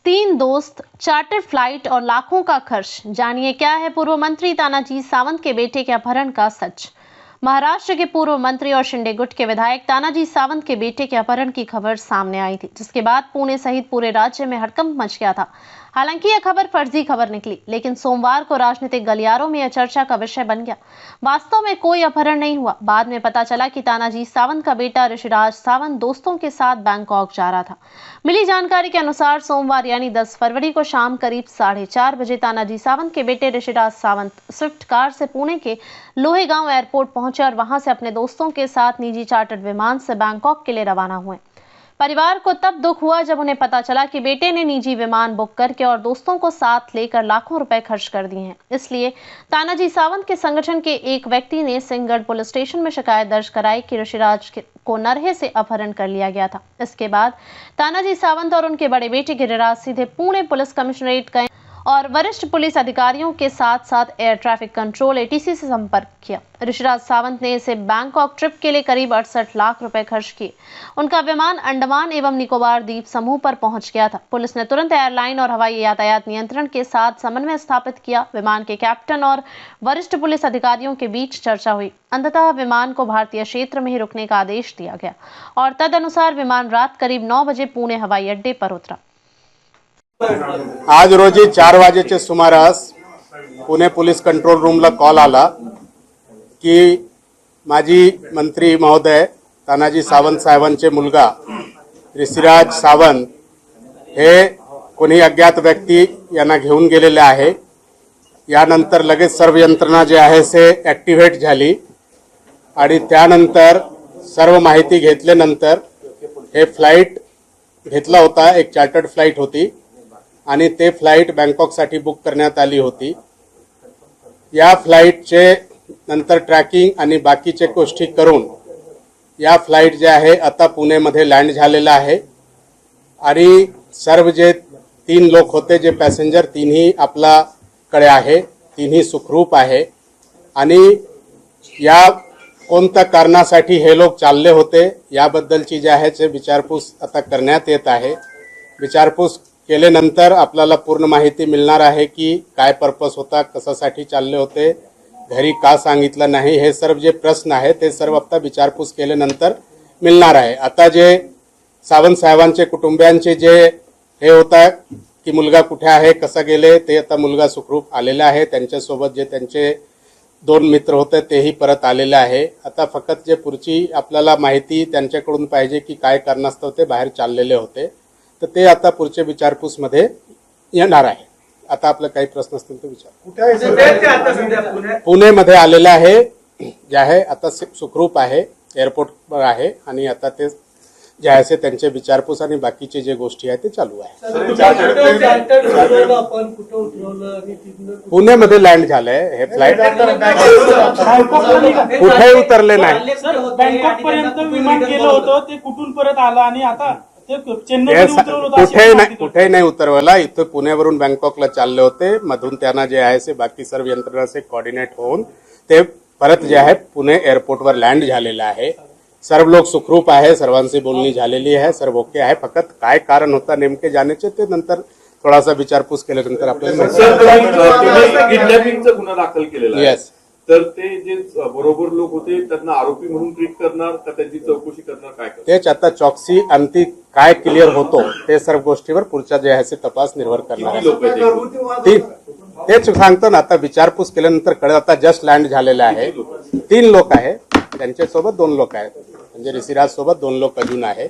तीन दोस्त, charter flight और लाखों का खर्च। जानिए क्या है पूर्व मंत्री तानाजी सावंत के बेटे के अपहरण का सच। महाराष्ट्र के पूर्व मंत्री और शिंदे गुट के विधायक तानाजी सावंत के बेटे के अपहरण की खबर सामने आई थी, जिसके बाद पुणे सहित पूरे राज्य में हड़कंप मच गया था। हालांकि यह खबर फर्जी खबर निकली, लेकिन सोमवार को राजनीतिक गलियारों में यह चर्चा का विषय बन गया। वास्तव में कोई अपहरण नहीं हुआ। बाद में पता चला कि तानाजी सावंत का बेटा ऋषिराज सावंत दोस्तों के साथ बैंकॉक जा रहा था। मिली जानकारी के अनुसार सोमवार यानी 10 फरवरी को शाम करीब 4:30 बजे तानाजी सावंत के बेटे ऋषिराज सावंत स्विफ्ट कार से पुणे के लोहेगांव एयरपोर्ट पहुंचे और वहां से अपने दोस्तों के साथ निजी चार्टर्ड विमान से बैंकॉक के लिए रवाना हुए। परिवार को तब दुख हुआ जब उन्हें पता चला कि बेटे ने निजी विमान बुक करके और दोस्तों को साथ लेकर लाखों रुपए खर्च कर दिए हैं। इसलिए तानाजी सावंत के संगठन के एक व्यक्ति ने सिंहगढ़ पुलिस स्टेशन में शिकायत दर्ज कराई कि ऋषिराज को नरहे से अपहरण कर लिया गया था। इसके बाद तानाजी सावंत और उनके बड़े बेटे गिरिराज सीधे पुणे पुलिस कमिश्नरेट गए और वरिष्ठ पुलिस अधिकारियों के साथ साथ एयर ट्रैफिक कंट्रोल ATC से संपर्क किया। ऋषिराज सावंत ने इसे बैंकॉक ट्रिप के लिए करीब 68 लाख रुपए खर्च किए। उनका विमान अंडमान एवं निकोबार द्वीप समूह पर पहुंच गया था। पुलिस ने तुरंत एयरलाइन और हवाई यातायात नियंत्रण के साथ समन्वय स्थापित किया। विमान के कैप्टन और वरिष्ठ पुलिस अधिकारियों के बीच चर्चा हुई। अंततः विमान को भारतीय क्षेत्र में ही रुकने का आदेश दिया गया और तदनुसार विमान रात करीब 9 बजे पुणे हवाई अड्डे पर उतरा। आज रोजी 4 वाजेच्या सुमारास पुणे पोलीस कंट्रोल रूमला कॉल आला की माजी मंत्री महोदय तानाजी सावंत साहेबांचे मुलगा ऋषिराज सावंत हे कोणी अज्ञात व्यक्ती यांना घेऊन गेलेले आहे। यानंतर लगेच सर्व यंत्रणा जे आहे से ॲक्टिव्हेट झाली आणि त्यानंतर सर्व माहिती घेतल्यानंतर हे फ्लाइट घेतला होता, एक चार्टर्ड फ्लाइट होती आणि ते फ्लाइट बँकॉकसाठी बुक करण्यात आली होती। या फ्लाइटचे नंतर ट्रॅकिंग आणि बाकीचे गोष्टी करून या फ्लाइट जे आहे आता पुणेमध्ये लँड झालेला आहे आणि सर्व जे 3 लोक होते, जे पॅसेंजर तीनही आपल्याकडे आहे, तीनही सुखरूप आहे आणि या कोणत्या कारणासाठी हे लोक चालले होते याबद्दलची जे आहे ते विचारपूस आता करण्यात येत आहे। विचारपूस केल्यानंतर आपल्याला पूर्ण माहिती मिळणार आहे की काय पर्पस होता, कशासाठी चालले होते, घरी का सांगितलं नाही, हे सर्व जे प्रश्न आहे ते सर्व आता विचारपूस केल्यानंतर मिळणार आहे। आता जे सावंत साहेबांचे कुटुंबियांचे जे हे होता की मुलगा कुठे आहे, कसा गेले, ते आता मुलगा सुखरूप आलेला आहे। त्यांच्यासोबत जे त्यांचे 2 मित्र होते तेही परत आलेले आहे। आता फक्त जे पुढची आपल्याला माहिती त्यांच्याकडून पाहिजे की काय कारणास्तव ते बाहेर चाललेले होते, तर ते आता पुढच्या विचारपूस मध्ये येणार आहे। आता आपले काही प्रश्न असतील तर विचार। पुणेमध्ये आलेला आहे, जे आहे आता सुखरूप आहे, एअरपोर्टवर आहे आणि आता ते जे आहे त्यांचे विचारपूस आणि बाकीचे जे गोष्टी आहेत ते चालू आहे। पुणेमध्ये लँड झालंय हे फ्लाइट, कुठे उतरले नाही। बँकॉक पर्यंत विमान गेलं होतं, ते कुठून परत आलं आणि आता कुठे नाही उतरवला। इथे पुण्यावरून बँकॉकला चालले होते, मधून त्यांना जे आहे ते बाकी सर्व यंत्रणा से कोऑर्डिनेट होऊन ते परत जे आहे पुणे एअरपोर्टवर लँड झालेला आहे। सर्व लोक सुखरूप आहे, सर्वांची बोलणी झालेली आहे, सर्व ओके आहे। फक्त काय कारण होता नेमके जाण्याचे ते नंतर थोडासा विचारपूस केल्यानंतर आपल्याला किडनॅपिंगचा गुन्हा दाखल केलेला आहे। येस, तर ते जे बरोबर लोक होते त्यांना आरोपी म्हणून ट्रीट करणार का त्यांची चौकशी करणार, काय करणार? तेच आता चौकसी अंती काय क्लिअर होतो ते सर्व गोष्टीवर पुढच्या जे आहे ते तपास निर्भर करणार आहे। तेच सांगतो ना, आता विचारपूस केल्यानंतर कळेल। आता जस्ट लँड झालेले आहे, 3 लोक आहे, त्यांच्यासोबत 2 लोक आहेत, म्हणजे ऋषिराज सोबत 2 लोक अजून आहे।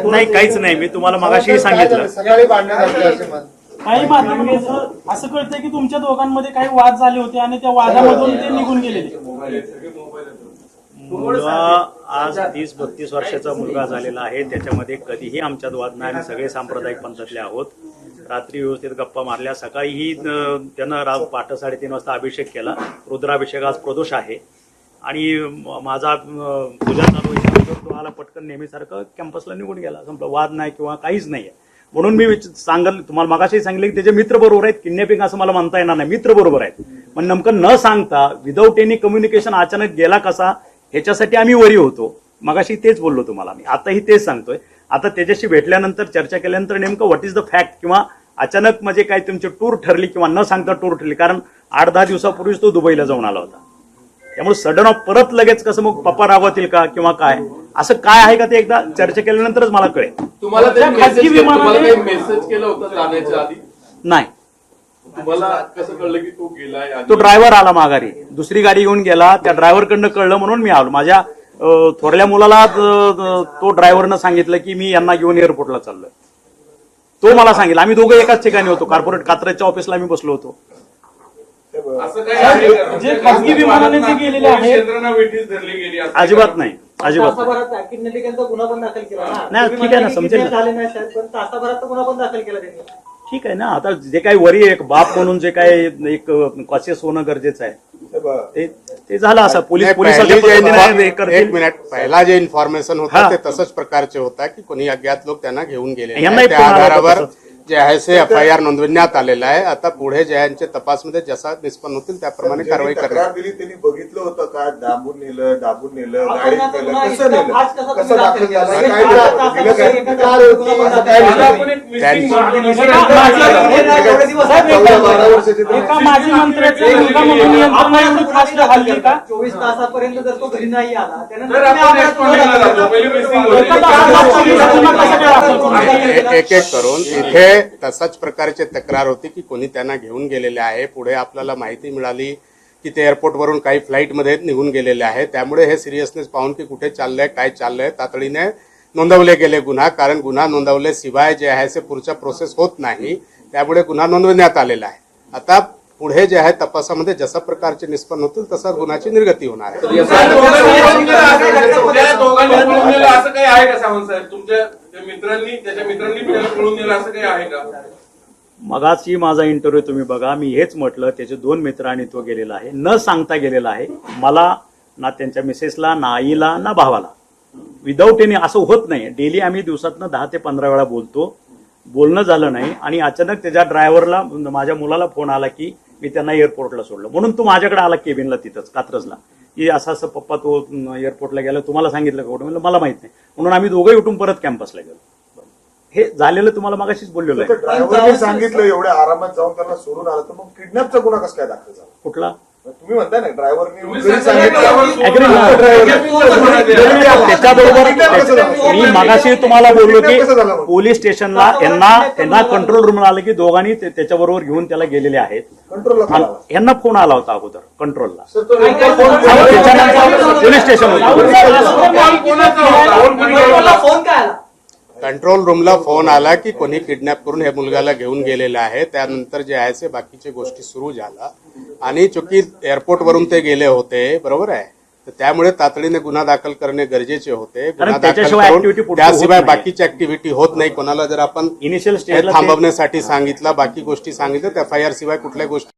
नाही, काहीच नाही। मी तुम्हाला मगाशी सांगितलं काही माध्यमांमध्ये असं कळतंय की तुमच्या दोघांमध्ये काही वाद झाले होते आणि त्या वादामधून ते निघून गेलेले। मुलगा आज 30-32 वर्षाचा मुलगा झालेला आहे, त्याच्यामध्ये कधीही आमच्यात वाद नाही। आम्ही सगळे सांप्रदायिक पंथातले आहोत। रात्री व्यवस्थित गप्पा मारल्या, सकाळीही त्यानं पहाटे 3:30 वाजता अभिषेक केला। रुद्राभिषेक आज प्रदोष आहे आणि माझा पूजा चालू आहे, तो आला पटकन नेहमीसारखं कॅम्पसला निघून गेला, संपलं। वाद नाही किंवा काहीच नाहीये। म्हणून मी तुम्हाला मगाशी सांगितलं की त्याचे मित्र बरोबर आहेत। किडनॅपिंग असं मला म्हणता येणार नाही, मित्र बरोबर आहेत। पण नेमकं न सांगता विदाऊट एनी कम्युनिकेशन अचानक गेला कसा, ह्याच्यासाठी आम्ही वरी होतो। मगाशी तेच बोललो तुम्हाला मी, आताही तेच सांगतोय। आता त्याच्याशी भेटल्यानंतर चर्चा केल्यानंतर नेमकं व्हॉट इज द फॅक्ट, किंवा अचानक म्हणजे काय तुमची टूर ठरली किंवा न सांगता टूर ठरली, कारण 8-10 दिवसापूर्वीच तो दुबईला जाऊन आला होता. त्यामुळे सडन ऑफ परत लगेच कसं मग पप्पा रागवतील का किंवा काय, असं काय आहे का ते एकदा चर्चा केल्यानंतरच मला कळेल. तुम्हाला त्या खाजगी विमानाने- काही मेसेज केला होता जाण्याच्या आधी? नाही, तुम्हाला कसं कळलं की तो गेलाय? तो ड्रायव्हर आला माघारी, दुसरी गाडी घेऊन गेला, त्या ड्रायव्हरकडनं कळलं म्हणून मी आलो. माझ्या थोरल्या मुलाला तो ड्रायव्हरनं सांगितलं की मी यांना घेऊन एअरपोर्टला चाललोय. तो मला सांगितलं. आम्ही दोघं एकाच ठिकाणी होतो, कॉर्पोरेट कात्रजच्या ऑफिसला आम्ही बसलो होतो. असं काही आहे का? जे खाजगी विमानाने जे गेलेले आहेत यंत्रणा वेठीस धरली गेली असं अजिबात नाही, अजिबात नाही. तासाभरात किडनॅपिंगचा गुन्हा पण दाखल केला ना. नाही, तुम्ही ठीक आहे ना, म्हणता की समजेल kidnap ना. झाले नाही साहेब, पण तासाभरात गुन्हा पण दाखल केला त्यांनी. ठीक आहे ना. आता जे काही वरी एक बाप म्हणून जे काही एक कॉशियस होणं गरजेचं आहे ते झालं. असं नाही, पोलिसाच्या पहिली जे पद्धतीने हे एक करतील. मिनिट, पहिला जे इन्फॉर्मेशन होतं हा. ते तसंच प्रकारचे होता की कोणी अज्ञात लोक त्यांना घेऊन गेले यांनाही त्या फोन आला होता आधारावर तसंच. जे आहे ते FIR नोंदवण्यात आलेलं आहे. आता पुढे जे यांच्या तपासमध्ये जसा निष्पन्न होतील त्याप्रमाणे कारवाई तक्रार करण्यात दिली त्यांनी बघितलं होतं का? दाबून नेलं आपण गाडीत आता नेलं, गुन्हा कसं इतका नेलं, फास्ट कसा कसं तुम्ही दाखल दाखल केलं, केला? काय एक दिलं, तासात दिलं काय? एका कार होती, गुन्हा असं काय दाखल झालं? आपण एक त्यांची- missing मागणी एका केली. माझ्या- चौदा 12 वर्षाचे ते एका माजी मंत्र्याचा मुलगा म्हणून यंत्रणा एवढी फास्ट हल्ली का? 24 तासापर्यंत जर तो घरी नाही आला त्यानंतर तर तुम्ही आपण आम्हाला next one ला गुन्हा जातो. पहिले missing होती. एका तासात पोलिसांना कसं काय दाखल करून दिलं? एक एक करून इथे तसाच प्रकारची तक्रार होती की कोणी त्यांना घेऊन गेलेले आहे. पुढे आपल्याला माहिती मिळाली की ते एअरपोर्टवरून काही फ्लाईटमध्ये निघून गेलेले आहे. त्यामुळे हे सिरियसनेस पाहून की कुठे चाललंय काय चाललंय तातडीने नोंदवले गेले गुन्हा, कारण गुन्हा नोंदवल्याशिवाय जे आहे ते पुढचा प्रोसेस होत नाही. त्यामुळे गुन्हा नोंदवण्यात आलेला आहे. आता पुढे जे आहे तपासामध्ये जसा प्रकारचे निष्पन्न होतील तसा गुन्ह्याची निर्गती होणार आहे. त्या दोघांनी पळून नेलं असं काही आहे का सावंत साहेब? तुमच्या त्या मित्रांनी त्याच्या मित्रांनी त्याला पळून नेलं असं काही आहे का? मगाची माझा इंटरव्ह्यू तुम्ही बघा, मी हेच म्हटलं त्याचे 2 मित्र आणि तो गेलेला आहे, न सांगता गेलेला आहे. मला ना त्यांच्या मिसेसला, ना आईला, ना भावाला, विदाऊट एनी असं होत नाही. डेली आम्ही दिवसातनं 10 ते 15 वेळा बोलतो. बोलणं झालं नाही आणि अचानक त्याच्या ड्रायव्हरला, माझ्या मुलाला फोन आला की मी त्यांना एअरपोर्टला सोडलं, म्हणून तो माझ्याकडे आला केबिनला तिथंच कात्रजला, की असं असं पप्पा तो एअरपोर्टला गेला, तुम्हाला सांगितलं का? म्हणलं मला माहित नाही. म्हणून आम्ही दोघंही उठून परत कॅम्पसला गेलो. हे झालेलं तुम्हाला मगाशीच बोललेलं आहे. ड्रायव्हरने सांगितलं एवढ्या आरामात जाऊन त्यांना सोडून आलं, तर मग किडनॅपचा गुन्हा कसं काय दाखल झाला? कुठला? तुम्ही म्हणताय ना ड्रायव्हरने तुम्ही घरी सांगितलं. सांगितलं. Agree ना? त्याच्याबरोबर मी मगाशी तुम्हाला बोललो की पोलीस स्टेशनला यांना कंट्रोल रूमला आलं की दोघांनी त्याच्याबरोबर घेऊन त्याला गेलेले आहेत. कंट्रोलला आणि आला. यांना फोन आला होता अगोदर कंट्रोलला. सर, तो नेमका फोन आणि त्याच्यानंतर पोलीस स्टेशन होतं. फोन काय आला? कंट्रोल रूमला फोन आला की कोणी किडनॅप करून हे मुलगाला घेऊन गेलेलं आहे. त्यानंतर जे आहे ते बाकीच्या गोष्टी सुरू झाल्या आणि चुकी एअरपोर्टवरून ते गेले होते, बरोबर आहे, तर त्यामुळे तातडीने गुन्हा दाखल करणे गरजेचे होते. गुन्हा दाखल त्याच्याशिवाय करून activity पुढची त्याशिवाय होत नाही. बाकीची ऍक्टिव्हिटी होत नाही. कोणाला जर आपण इनिशियल हे स्टेजला थांबवण्यासाठी सांगितलं, बाकी गोष्टी सांगितल्या, FIR शिवाय कुठल्या गोष्टी